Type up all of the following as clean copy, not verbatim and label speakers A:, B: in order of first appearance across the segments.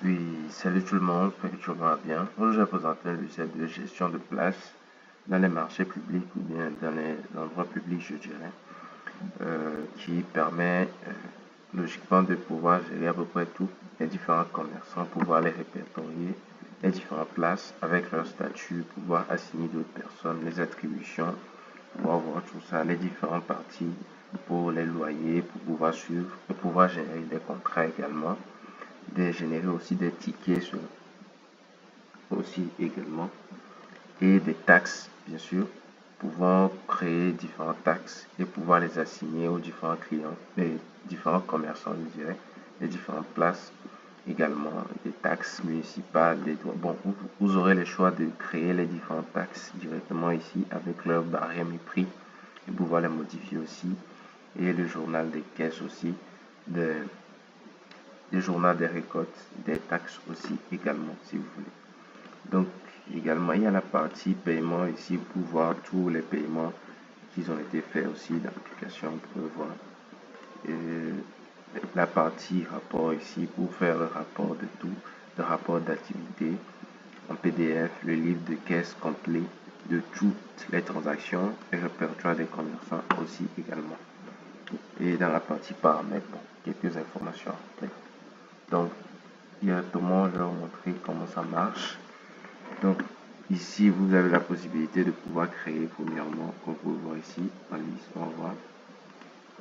A: Oui, salut tout le monde, j'espère que tu vas bien. Aujourd'hui, je vais présenter un logiciel de gestion de place dans les marchés publics ou bien dans les endroits publics, je dirais, qui permet logiquement de pouvoir gérer à peu près tous les différents commerçants, pouvoir les répertorier, les différentes places avec leur statut, pouvoir assigner d'autres personnes, les attributions, pouvoir voir tout ça, les différentes parties pour les loyers, pour pouvoir suivre et pouvoir générer des contrats également, de générer aussi des tickets aussi également et des taxes bien sûr, pouvant créer différentes taxes et pouvoir les assigner aux différents clients, les différents commerçants, je dirais, les différentes places également, des taxes municipales, des droits. Bon, vous aurez le choix de créer les différentes taxes directement ici avec leur barème et prix et pouvoir les modifier aussi, et le journal des caisses aussi, le journal des récoltes, des taxes aussi également si vous voulez. Donc également il y a la partie paiement ici pour voir tous les paiements qui ont été faits aussi dans l'application, vous pouvez voir. Et la partie rapport ici pour faire le rapport de tout, le rapport d'activité en PDF, le livre de caisse complet de toutes les transactions et répertoire des commerçants aussi également. Et dans la partie paramètres, bon, quelques informations après. Donc directement je vais vous montrer comment ça marche. Donc ici vous avez la possibilité de pouvoir créer premièrement, comme vous pouvez voir ici en liste, on va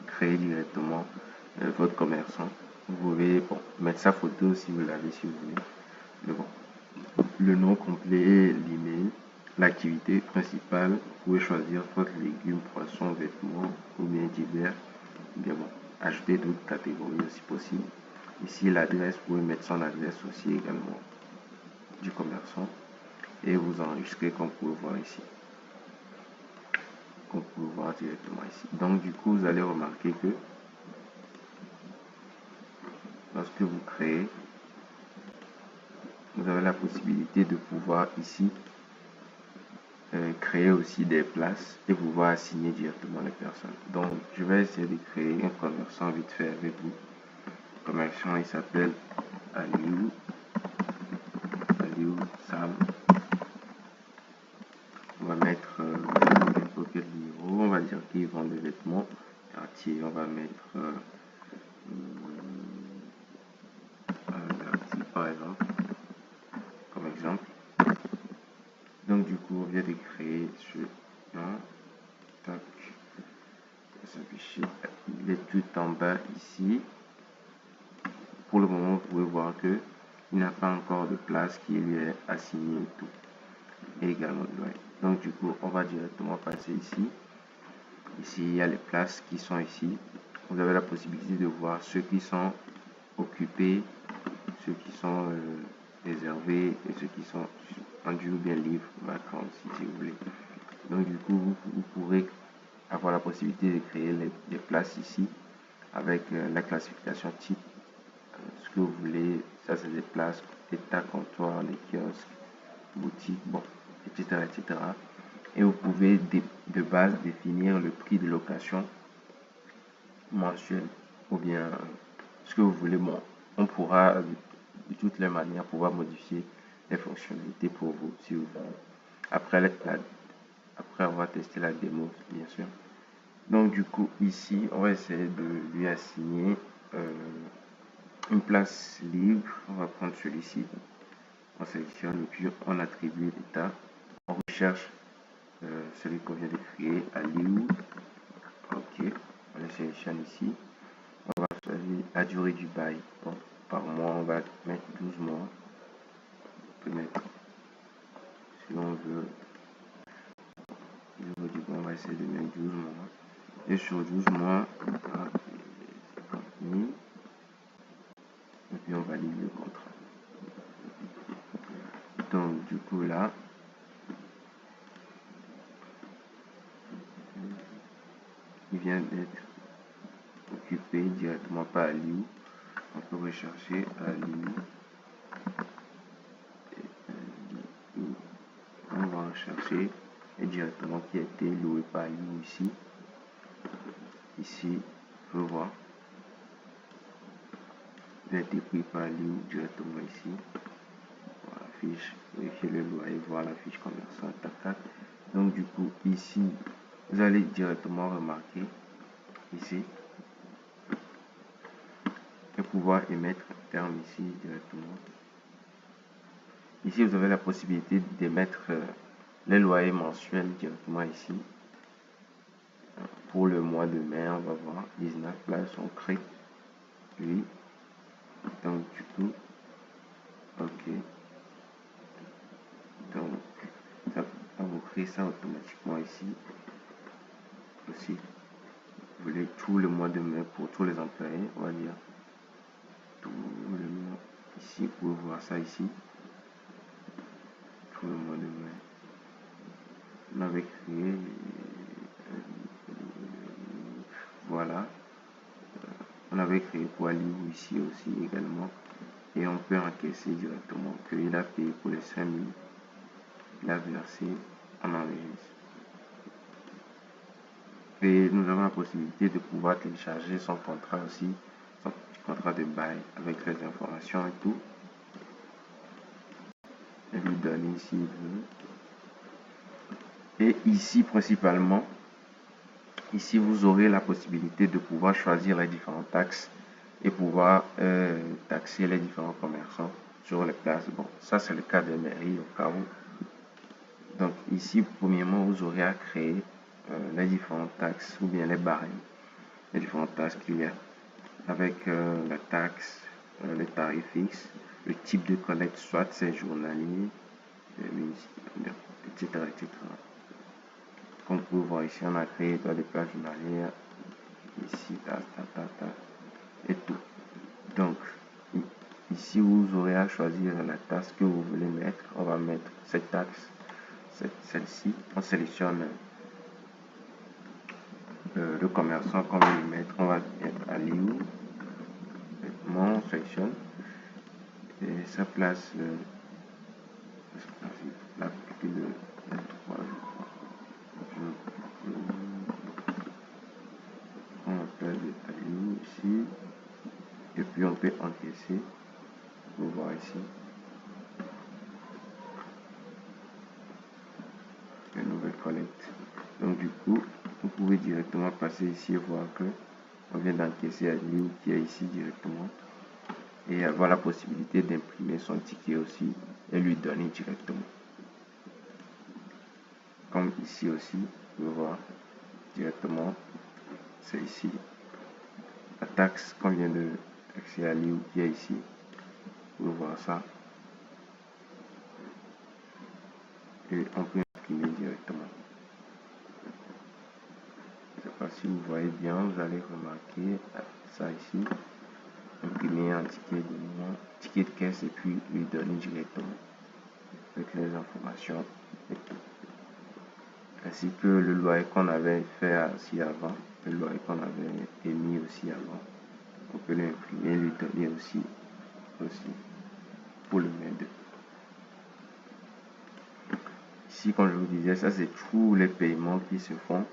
A: créer directement votre commerçant. Vous pouvez mettre sa photo si vous l'avez, si vous voulez. Mais bon, le nom complet, l'email, l'activité principale, vous pouvez choisir votre légumes, poissons, vêtements ou bien divers. Bien bon, ajouter d'autres catégories aussi possible. Ici l'adresse, vous pouvez mettre son adresse aussi également du commerçant et vous enregistrer comme vous pouvez voir ici, comme vous pouvez voir directement ici. Donc du coup vous allez remarquer que lorsque vous créez, vous avez la possibilité de pouvoir ici créer aussi des places et pouvoir assigner directement les personnes. Donc je vais essayer de créer un commerçant vite fait avec vous. Le commerçant il s'appelle Aliou Sam. On va mettre n'importe quel numéro, on va dire qu'ils vendent des vêtements quartier, on va mettre par exemple, comme exemple. Donc du coup on vient de créer ce tac, s'afficher, il est tout en bas ici. Pour le moment vous pouvez voir que il n'a pas encore de place qui lui est assignée et tout, et également de loyer. Donc du coup on va directement passer ici. Ici il y a les places qui sont ici, vous avez la possibilité de voir ceux qui sont occupés, ceux qui sont réservés et ceux qui sont vendus ou bien livres vacants si vous voulez. Donc du coup vous pourrez avoir la possibilité de créer les places ici avec la classification type, ce que vous voulez. Ça c'est des places, état, comptoir, les kiosques, boutiques, bon, etc., etc. Et vous pouvez de base définir le prix de location mensuel ou bien ce que vous voulez. Bon, on pourra de toutes les manières pouvoir modifier les fonctionnalités pour vous si vous voulez. Après avoir testé la démo, bien sûr. Donc du coup ici on va essayer de lui assigner une place libre. On va prendre celui-ci, on sélectionne et puis on attribue l'état, on recherche celui qu'on vient de créer, Aliou. Ok, on le sélectionne ici, on va choisir la durée du bail. Bon, par mois on va mettre 12 mois, on peut mettre, si on veut, on va essayer de mettre 12 mois, et sur 12 mois on va 50 000 et puis on valide le contrat. Donc du coup là il vient d'être occupé directement par Aliou. On peut rechercher Aliou, on va rechercher et directement qui a été loué par Aliou ici. Ici, on peut voir. a été pris par Liu directement ici. Voilà, fiche, vérifier le loyer, voir la fiche commerçante, tac, tac. Donc du coup, ici, vous allez directement remarquer ici et pouvoir émettre un terme ici directement. Ici, vous avez la possibilité d'émettre les loyers mensuels directement ici. Pour le mois de mai, on va voir 19 places sont créées. Oui. Donc du coup, ok. Donc ça va vous créer ça automatiquement ici. Aussi, vous voulez tout le mois de mai pour tous les employés, on va dire tout le mois. Ici, vous pouvez voir ça ici. Tout le mois de mai. On avait créé, voilà, on avait créé pour Aliou ici aussi également, et on peut encaisser directement qu'il a payé pour les 5000, il a versé, on enregistre. Et nous avons la possibilité de pouvoir télécharger son contrat aussi, son contrat de bail avec les informations et tout, et lui donner s'il veut. Et ici principalement, ici vous aurez la possibilité de pouvoir choisir les différentes taxes et pouvoir taxer les différents commerçants sur les places. Bon, ça c'est le cas des mairies au cas où. Donc ici, premièrement, vous aurez à créer les différentes taxes ou bien les barèmes, les différentes taxes qu'il y a avec la taxe, les tarifs fixes, le type de collecte, soit c'est journalier, etc., etc. Comme vous pouvez voir ici, on a créé des places journalières, ici, et tout. Donc, ici, vous aurez à choisir la taxe que vous voulez mettre. On va mettre cette taxe, celle-ci. On sélectionne le commerçant qu'on veut lui mettre. On va mettre à Liu. On sélectionne. Et ça place la plus de 3, je crois. On appelle à Liu ici. Et puis on peut encaisser. Vous voir ici. Une nouvelle collecte. Donc du coup, vous pouvez directement passer ici et voir que on vient d'encaisser à Liu qui est ici directement. Et avoir la possibilité d'imprimer son ticket aussi et lui donner directement. Comme ici aussi, vous pouvez voir directement, c'est ici. La taxe qu'on vient de taxer à Liu qui est ici. Vous pouvez voir ça. Et on peut imprimer directement. Je ne sais pas si vous voyez bien, vous allez remarquer ça ici. Imprimer un ticket de mois, ticket de caisse et puis lui donner directement avec les informations et tout. Ainsi que le loyer qu'on avait fait aussi avant, le loyer qu'on avait émis aussi avant. On peut l'imprimer et lui donner aussi pour le mettre. Ici, comme je vous disais, ça c'est tous les paiements qui se font.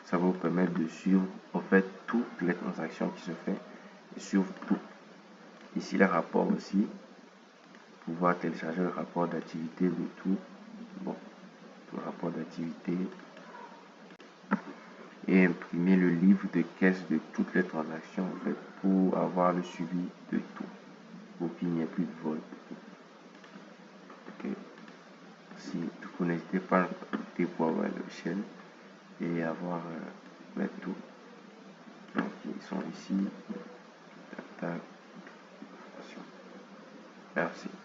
A: Ça va vous permettre de suivre en fait toutes les transactions qui se font et suivre tout. Ici, les rapports aussi. Pouvoir télécharger le rapport d'activité de tout. Bon, tout le rapport d'activité. Et imprimer le livre de caisse de toutes les transactions en fait pour avoir le suivi de tout. Pour qu'il n'y ait plus de vol. Ok. Si vous n'hésitez pas à contacter pour avoir le logiciel et avoir tout. Donc ils sont ici. Merci.